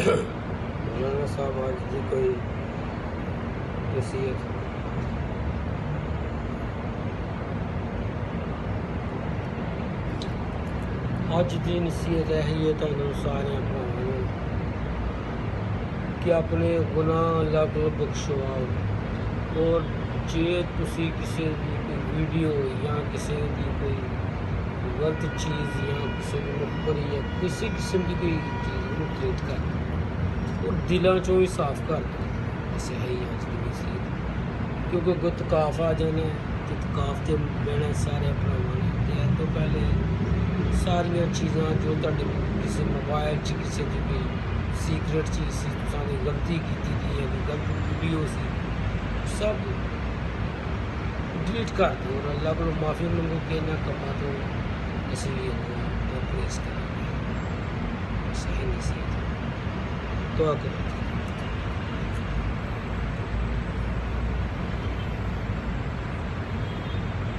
मौलाना साहब आज की कोई नसीहत। ਅੱਜ ਦੀ नसीहत है ये ਤੁਹਾਨੂੰ ਸਾਰਿਆਂ ਭਰਾਵਾਂ ਨੂੰ ਕਿ ਆਪਣੇ ਗੁਨਾਹ ਅੱਲਾਹ ਕੋਲ ਬਖਸ਼ਵਾਓ। और ਜੇ ਤੁਸੀਂ ਕਿਸੇ ਦੀ ਕੋਈ ਵੀਡੀਓ ਜਾਂ ਕਿਸੇ ਦੀ ਕੋਈ गलत चीज़ या किसी मुखबरी या किसी किस्म की कोई चीज़ को डिलीट कर और दिलों चों ही साफ कर दो। ऐसे है ही आज की नसीहत, क्योंकि गुत काफ आ जाना है तो काफ से बहना सारे भरावां ने तो पहले सारिया चीज़ां जो तुहाडे किसी मोबाइल च किसी की कोई सीक्रेट चीज़ सी तुसां ने गलती की थी या गलत वीडियो सी सब डिलीट कर दो और अल्लाह को माफ़ी मंगो कि इन्हां कम्मां तो इसलिए परहेज़ करें। सही नसीहत तो